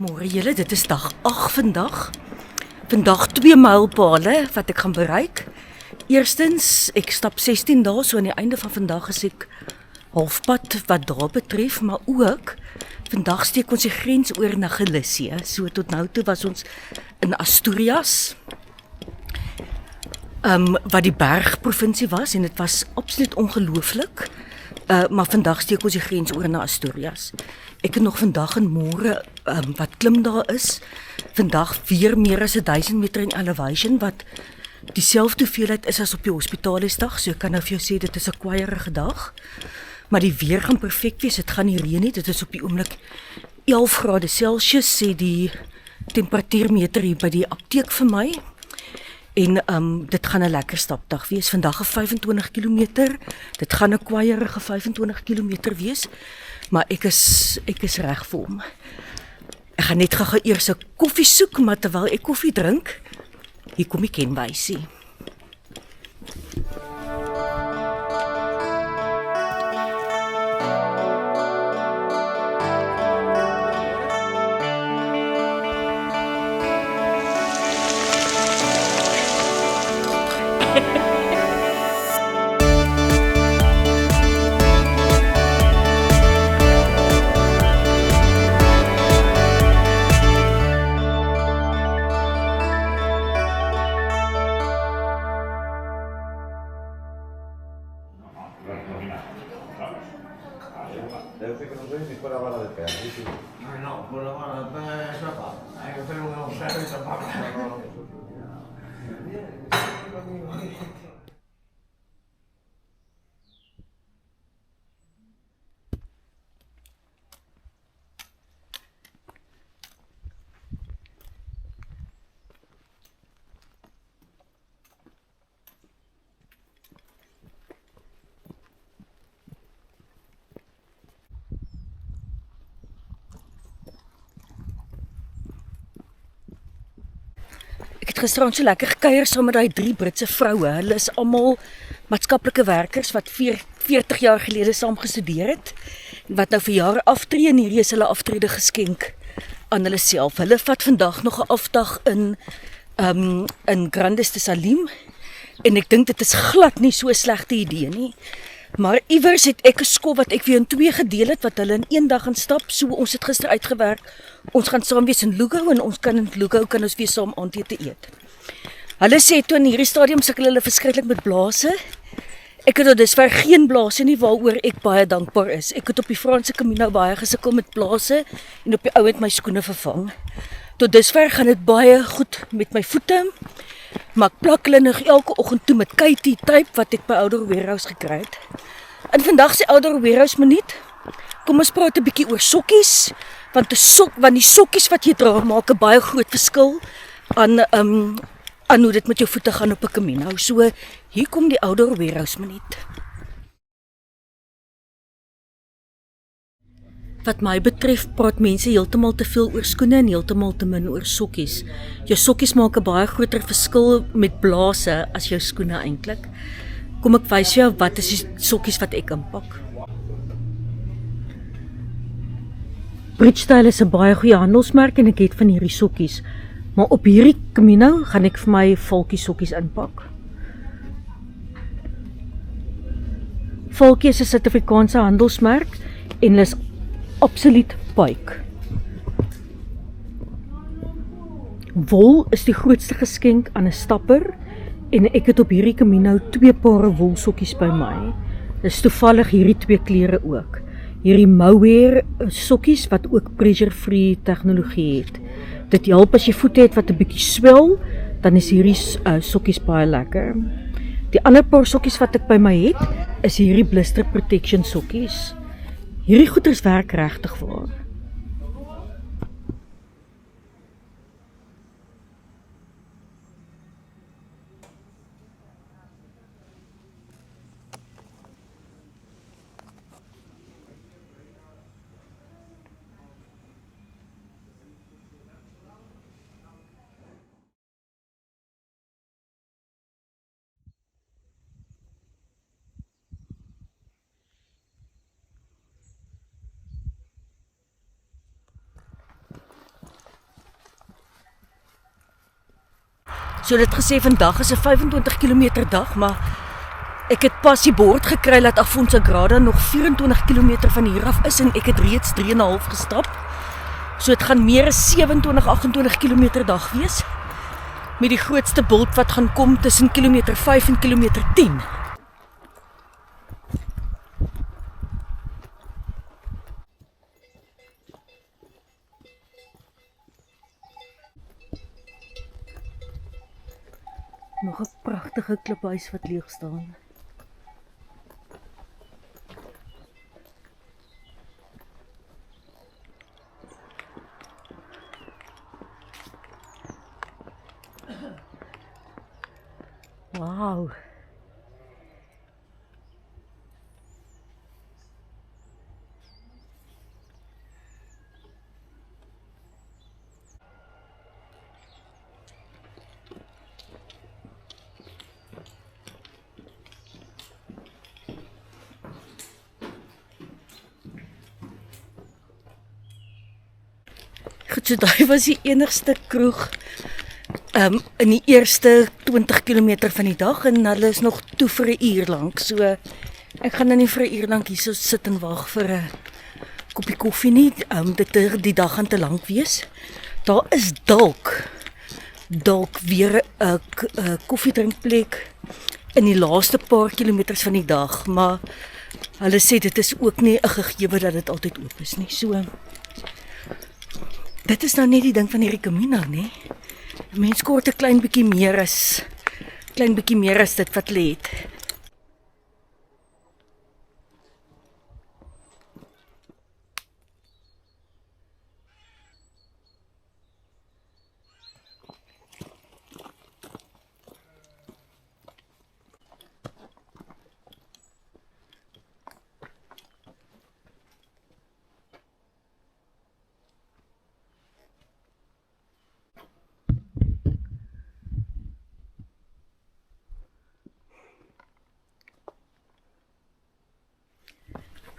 Môre julle, dit is dag 8 vandag. Vandag 2 mylpale wat ek gaan bereik. Eerstens, ek stap 16 dae, so aan die einde van vandag is ek halfpad wat daar betref, maar ook vandag steek ons die grens oor na Galicië. So tot nou toe was ons in Asturias. Wat die bergprovinsie was en dit was absoluut ongelooflik. Maar vandag steek ons die grens oor na Asturias. Ek het nog vandag en môre wat klim daar is. Vandag weer meer as 1000 meter in elevation wat dieselfde hoeveelheid is as op die hospitaalsdag. So ek kan nou vir jou sê dit is 'n kwaaierige dag. Maar die weer gaan perfek wees. Dit gaan nie reën nie. Dit is op die oomblik 11 grade Celsius sê die temperatuurmeter hier by die apteek vir my. En dit gaan 'n lekker stapdag wees. Vandag 'n 25 km. Dit gaan 'n kwaaierige 25 km wees. Maar ek is reg vir hom. Ek gaan net gou eers 'n koffie soek, maar terwyl ek koffie drink, hier kom die kenwysie. Deve ser que non sei se fuera vara de pé, sí. No, con la vara de pé es una pata. Hay que hacer un agujero y taparlo. Ek het gisteraan so lekker gekuier saam met daai 3 Britse vroue. Hulle is almal maatskaplike werkers wat 40 jaar gelede saam gestudeer het. Wat nou vir jare aftree en hierdie is hulle aftrede geskenk aan hulle self. Hulle vat vandag nog 'n afdag in Grandes de Salim. En ek dink dit is glad nie so 'n slegte idee nie. Maar iewers het ek 'n skof wat ek weer in 2 gedeel het wat hulle in 1 dag gaan stap. So ons het gister uitgewerk. Ons gaan saam wees in Lugo en ons kan in Lugo kan ons weer saam aandete eet. Hulle sê toe in hierdie stadium sukkel hulle verskriklik met blase. Ek het tot dusver geen blase nie waaroor ek baie dankbaar is. Ek het op die Franse Camino baie gesukkel met blase en op die ou het my skoene vervang. Tot dusver gaan dit baie goed met my voete. Maar ek plak hulle nog elke oggend toe met Katie tape wat ek by Ouder Warehouse gekry het. En vandag sê Ouder Warehouse minuut. Kom ons praat 'n bietjie oor sokkies, want die sokkies wat jy dra maak 'n baie groot verskil aan hoe dit met jou voete gaan op 'n Camino. So hier kom die Ouder Warehouse minuut. Wat my betref, praat mense heeltemal te veel oor skoene en heeltemal te min oor sokkies. Jou sokkies maak 'n baie groter verskil met blase as jou skoene eintlik. Kom ek wys jou wat is die sokkies wat ek inpak. Bridgestyle is 'n baie goeie handelsmerk en ek het van hierdie sokkies. Maar op hierdie Camino gaan ek vir my Volkie sokkies inpak. Volkie is 'n Suid-Afrikaanse handelsmerk en hulle is absoluut puik. Wol is die grootste geskenk aan 'n stapper en ek het op hierdie Camino 2 pare wolsokkies by my. Dis toevallig hierdie 2 kleure ook. Hierdie mohair sokkies wat ook pressure-free tegnologie het. Dit help as jy voete het wat 'n bietjie swel, dan is hierdie sokkies baie lekker. Die ander paar sokkies wat ek by my het, is hierdie blister protection sokkies. Hierdie goeders werk regtig waar. So dit gesê vandag is 'n 25 km dag, maar ek het pas die bord gekry dat Afonsagrada nog 24 km van hier af is en ek het reeds 3,5 gestap. So dit gaan meer as 27, 28 km dag wees. Met die grootste bult wat gaan kom tussen kilometer 5 en kilometer 10. Nog 'n pragtige kliphuis wat leeg staan. Wow. Goed, so daai was die enigste kroeg in die eerste 20 km van die dag en hulle is nog toe vir 'n uur lank. So ek gaan nou nie vir 'n uur lank hier so sit en wag vir 'n koppie koffie nie. Die dag gaan te lank wees. Daar is dalk weer 'n koffiedrinkplek in die laaste paar kilometers van die dag, maar hulle sê dit is ook nie 'n gegewe dat dit altyd oop is nie. So dit is nou net die ding van hierdie Camino, nee. Mens kort 'n klein bietjie meer as dit wat hulle het.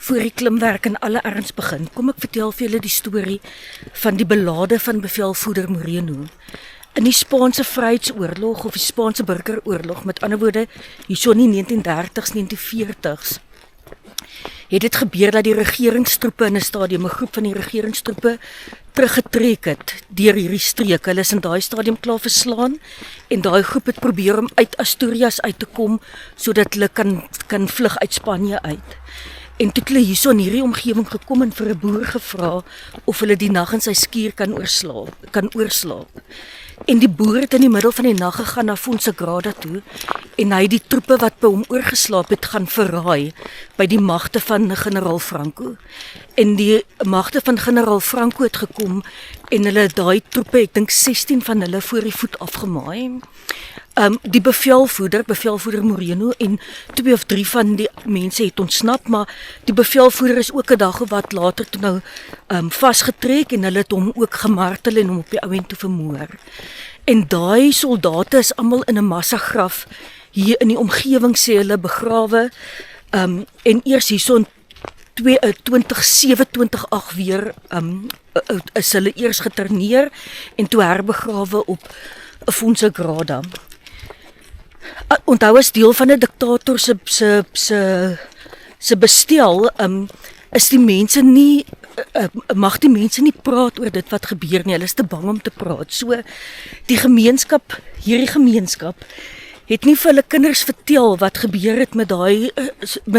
Voor die klimwerk in alle erns begin, kom ek vertel vir julle die storie van die belade van bevelvoerder Moreno. In die Spaanse Vryheidsoorlog of die Spaanse Burgeroorlog, met ander woorde, hierso in die 1930s, 1940s, het dit gebeur dat die regeringstroepe in 'n stadium, 'n groep van die regeringstroepe, teruggetrek het deur hierdie streek. Hulle is in daai stadium klaar verslaan en daai groep het probeer om uit Asturias uit te kom sodat hulle kan vlug uit Spanje uit. En toe het hulle hierso in hierdie omgewing gekom en vir 'n boer gevra of hulle die nag in sy skuur kan oorslaap. En die boer het in die middel van die nag gegaan na Afonsagrada toe en hy die troepe wat by hom oorgeslaap het gaan verraai by die magte van generaal Franco. En die magte van generaal Franco het gekom en hulle daai troepe, ek dink 16 van hulle voor die voet afgemaai. Die bevelvoerder Moreno en 2 of 3 van die mense het ontsnap, maar die bevelvoerder is ook 'n dag of wat later toe nou vasgetrek en hulle het hom ook gemartel en hom op die ouend toe vermoor. En daai soldate is almal in 'n massagraf hier in die omgewing, sê hulle, begrawe. En eers hierso in 2007, 2008 weer is hulle eers geterneer en toe herbegrawe op Afonsagrada. Onthou as deel van 'n diktator se bestel, is die mense nie mag die mense nie praat oor dit wat gebeur nie. Hulle is te bang om te praat. So hierdie gemeenskap het nie vir hulle kinders vertel wat gebeur het met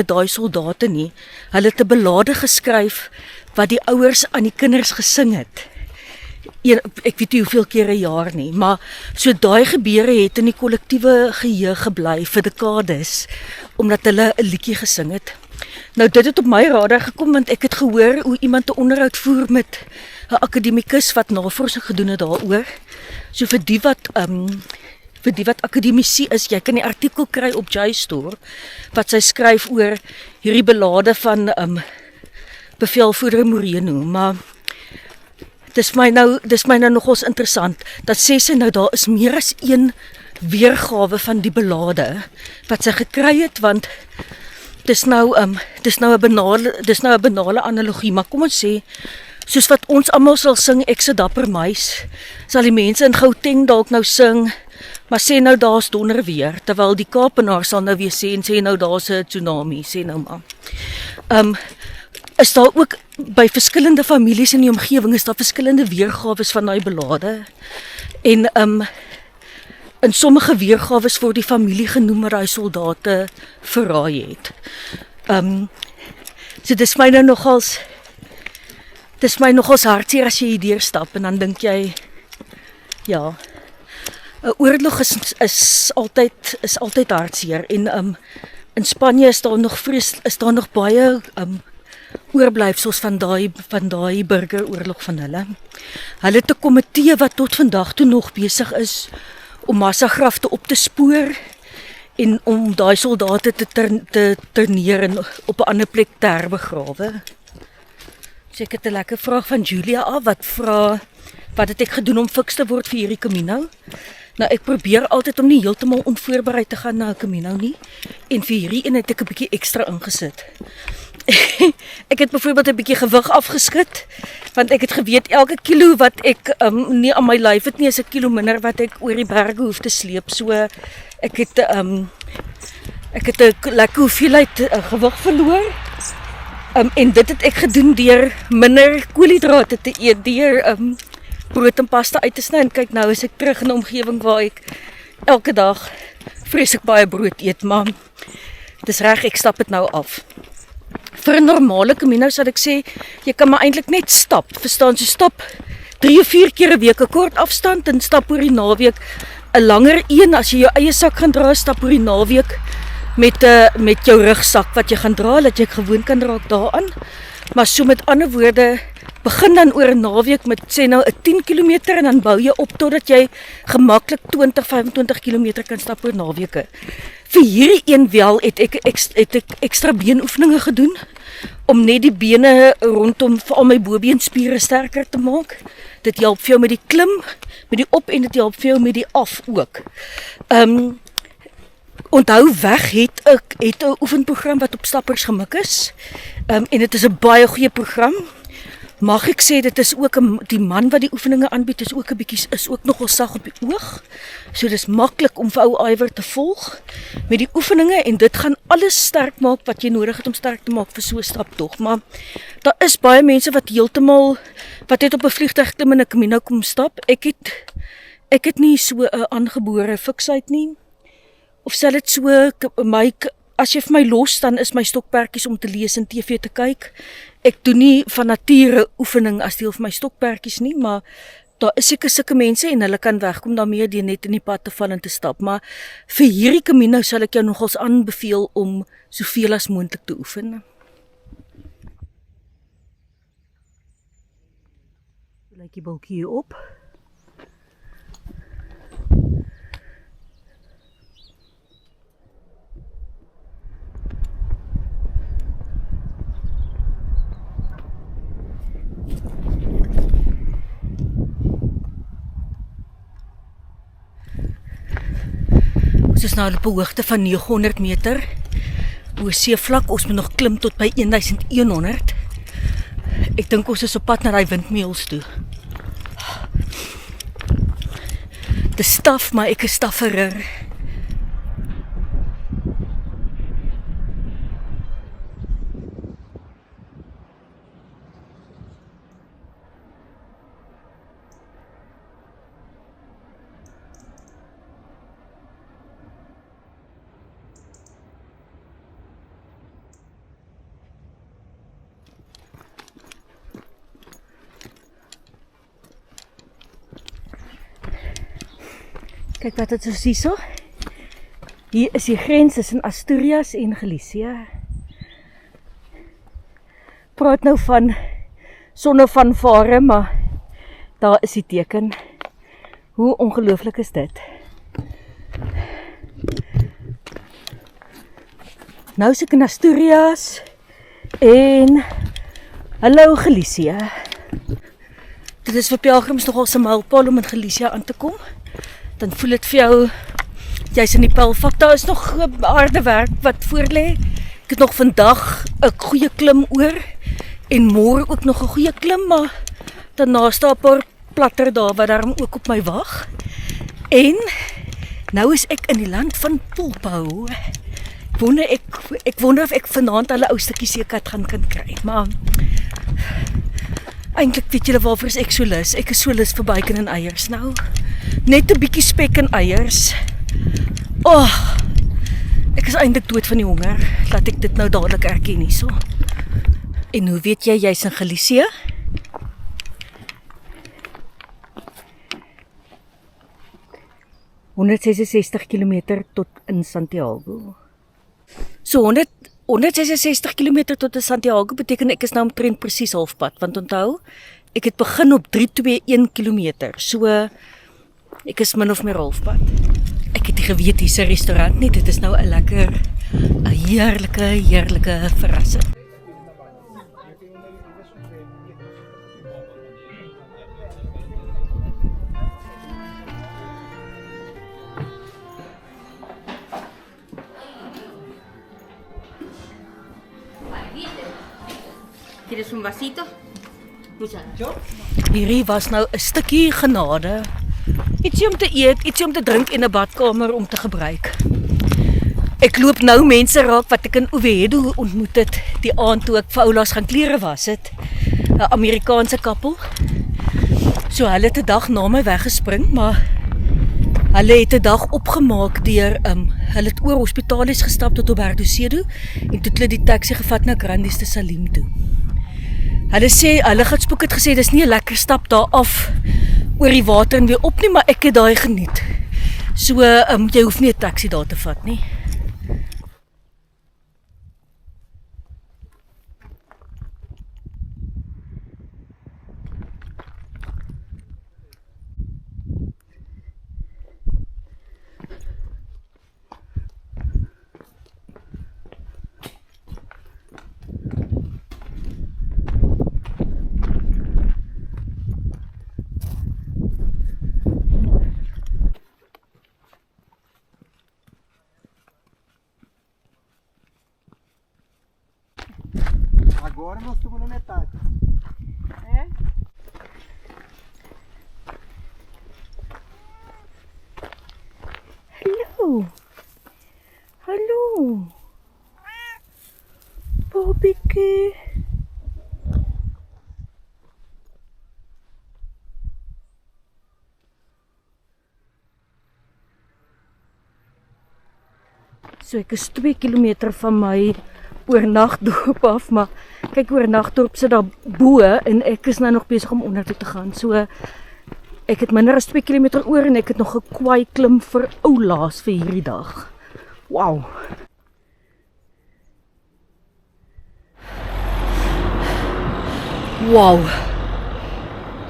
daai soldate nie. Hulle het 'n belade geskryf wat die ouers aan die kinders gesing het. Ek weet nie hoeveel keer 'n jaar nie, maar so daai gebeure het in die kollektiewe geheue gebly vir dekades, omdat hulle 'n liedjie gesing het. Nou dit het op my radar gekom, want ek het gehoor hoe iemand 'n onderhoud voer met 'n akademikus wat navorsing gedoen het daaroor. So vir die wat akademisie is, jy kan die artikel kry op JSTOR, wat sy skryf oor hierdie belade van bevelvoerder Moreno, maar dis my nou nogals interessant, dat sê sy nou daar is meer as een weergawe van die belade wat sy gekry het, want dis nou 'n banale analogie, maar kom ons sê, soos wat ons almal sal sing, ek se dapper muis, sal die mense in Gauteng dalk nou sing, Maar sê nou daar's donder weer, terwyl die Kaapenaars sal nou weer sê en sê nou daar's 'n tsunami, sê nou maar. Is daar ook by verskillende families in die omgewing is daar verskillende weergawe van daai belade. En in sommige weergawe word die familie genoem wat daai soldate verraai het. So dis my nogals hartseer as jy hier deurstap en dan dink jy, ja, 'n oorlog is altyd hartseer en in Spanje is daar nog baie oorblyfsels van daai burgeroorlog van hulle. Hulle het 'n komitee wat tot vandag toe nog besig is om massagrafte op te spoor en om daai soldate te terneer en op 'n ander plek te herbegrawe. So ek het 'n lekker vraag van Julia af wat vra wat het ek gedoen om fiks te word vir hierdie Camino? Nou ek probeer altyd om nie heeltemal onvoorbereid te gaan na 'n Camino nie en vir hierdie een het ek 'n bietjie ekstra ingesit. Ek het byvoorbeeld 'n bietjie gewig afgeskit want ek het geweet elke kilo wat ek nie aan my lyf het nie is 'n kilo minder wat ek oor die berge hoef te sleep. So ek het 'n lekker hoeveelheid gewig verloor. En dit het ek gedoen deur minder koolhidrate te eet, deur brood en pasta uit te sny. En kyk nou is ek terug in 'n omgewing waar ek elke dag vreeslik baie brood eet, maar dis reg, ek stap dit nou af. Vir 'n normale Camino sal ek sê, jy kan maar eintlik net stap, verstaan, so stap 3 of 4 keer 'n week 'n kort afstand en stap oor die naweek 'n langer een. As jy jou eie sak gaan dra, stap oor die naweek met jou rugsak wat jy gaan dra, dat jy gewoon kan raak daaraan. Maar so met ander woorde, begin dan oor 'n naweek met sê nou 'n 10 km en dan bou jy op totdat jy gemaklik 20-25 km kan stap oor naweke. Vir hierdie een wel het ek ekstra beenoefeninge gedoen om net die bene rondom veral my bobeenspiere sterker te maak. Dit help vir jou met die klim, met die op en dit help vir jou met die af ook. Onthou weg het 'n oefenprogram wat op stappers gemik is. En dit is 'n baie goeie program. Mag ek sê dit is ook die man wat die oefeninge aanbied is ook nogal sag op die oog. So dis maklik om vir ou Iwer te volg met die oefeninge en dit gaan alles sterk maak wat jy nodig het om sterk te maak vir so 'n staptog. Maar daar is baie mense wat het op 'n vliegtuig klim en 'n Camino kom stap. Ek het nie so 'n aangebore fiksheid nie. Of sal dit so as jy vir my los dan is my stokperdjies om te lees en TV te kyk. Ek doen nie van nature oefening as deel van my stokperdjies nie, maar daar is seker sulke mense en hulle kan wegkom daarmee deur net in die pad te val en te stap. Maar vir hierdie Camino sal ek jou nogals aanbeveel om soveel as moontlik te oefen. Lyk die bultjie hier op. Ons is nou op 'n hoogte van 900 meter. Oor seevlak, ons moet nog klim tot by 1100. Ek dink ons is op pad na die windmeeuls toe. Dis staf, maar ek is stafferer. Kyk wat het ons hierso. Hier is die grens tussen Asturias en Galicia. Praat nou van sonder fanfare, maar daar is die teken. Hoe ongelooflik is dit? Nou is ek in Asturias en hallo Galicia. Dit is vir pelgrims nogal 'n mylpaal om in Galicia aan te kom. Dan voel dit vir jou, jy's in die pylvak, daar is nog harde werk wat voor lê. Ek het nog vandag 'n goeie klim oor en môre ook nog 'n goeie klim, maar daarna staan 'n paar platter daar wat daarom ook op my wag. En Nou is ek in die land van Pulpau. Ek wonder of ek vanaand hulle ou stukkie seekat gaan kan kry, maar eintlik weet julle waarvoor is ek so lus? Ek is so lus vir bacon en eiers nou. Net 'n bietjie spek en eiers. Ek is eintlik dood van die honger. Laat ek dit nou dadelik erken hierso. En hoe weet jy jy's in Galicia? ...166 km tot in Santiago. So 166 km tot in Santiago beteken ek is nou omtrent presies halfpad, want onthou, ek het begin op 321 km, so ek is min of meer halfpad. Ek het nie geweet hier's 'n restaurant nie, dit is nou 'n heerlike verrassing. ¿Quieres un vasito? Muchas gracias. Hierdie was nou 'n stukkie genade. Ietsie om te eet, ietsie om te drink en 'n badkamer om te gebruik. Ek loop nou mense raak wat ek in Oviedo ontmoet het, die aand toe ek vir oulaas gaan klere was het. 'n Amerikaanse koppel. So hulle het 'n dag na my weggespring, maar hulle het 'n dag opgemaak deur hulle het oor Hospitalis gestap tot Oberto Cedo en toe hulle die taxi gevat na Grandes de Salim toe. Hulle gitspoek het gesê dis nie 'n lekker stap daar af oor die water en weer op nie, maar ek het daai geniet. So jy hoef nie 'n taxi daar te vat nie. Agora nós estamos na metade. ¿Eh? Hallo. Bobbieke. So ek is 2 kilometer van my oornagdorp af, maar kyk, oornagdorp sit daar bo en ek is nou nog besig om onder toe te gaan. So ek het minder as 2 kilometer oor en ek het nog 'n kwaai klim vir oulaas vir hierdie dag. Wow.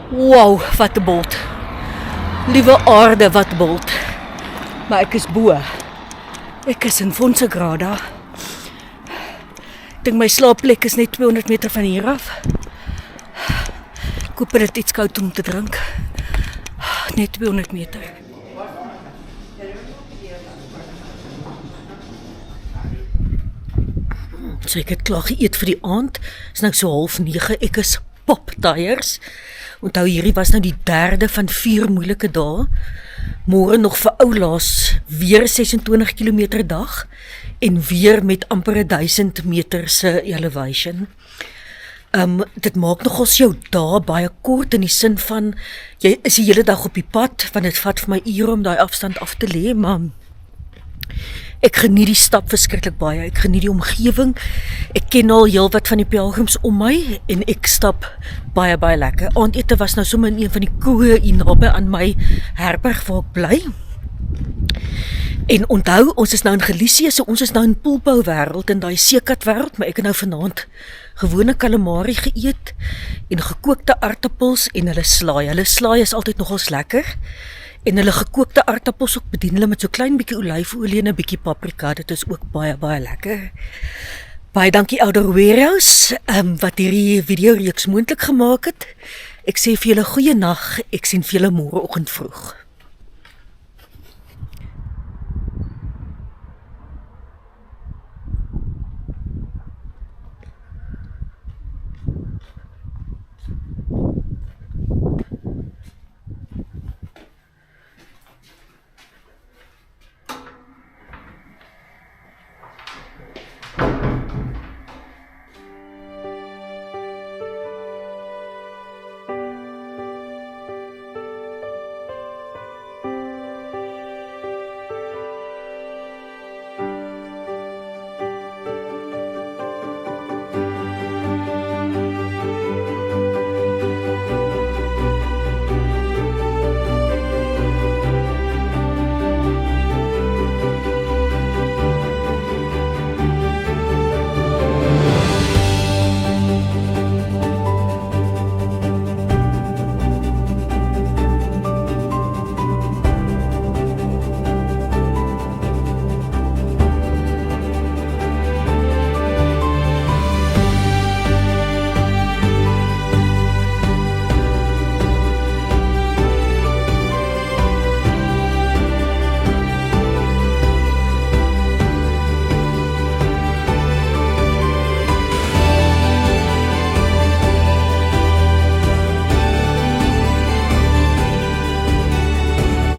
Wow, wat 'n bolt. Liewe aarde, wat bolt. Maar ek is bo. Ek is in Fonte Grada. Ek dink my slaapplek is net 200 meter van hier af. Ek hoop dit iets koud om te drink. Net 200 meter. So ek het klaar geëet vir die aand. Is nou so 8:30. Ek is poptyres. Onthou, hierdie was nou die 3de van 4 moeilike dae. Môre nog vir oulaas weer 26 km dag en weer met amper 1000 meter se elevation. Dit maak nogals jou dae baie kort in die sin van jy is die hele dag op die pad, want dit vat vir my ure om daai afstand af te lê, maar ek geniet die stap verskriklik baie. Ek geniet die omgewing. Ek ken al heelwat van die pelgrims om my en ek stap baie lekker. Aandete was nou sommer in een van die koeë hier naby aan my herberg waar ek bly. En onthou, ons is nou in Galicia, so ons is nou in Pulpau wêreld, in daai seekat wêreld, maar ek het nou vanaand gewone calamari geëet en gekookte aartappels en hulle slaai. Hulle slaai is altyd nogals lekker. En hulle gekookte aartappels ook bedien hulle met so klein bietjie olyfolie en 'n bietjie paprika. Dit is ook baie lekker. Baie dankie Ouder Warehouse wat hierdie video reeks moontlik gemaak het. Ek sê vir julle goeie nag. Ek sien vir julle môreoggend vroeg.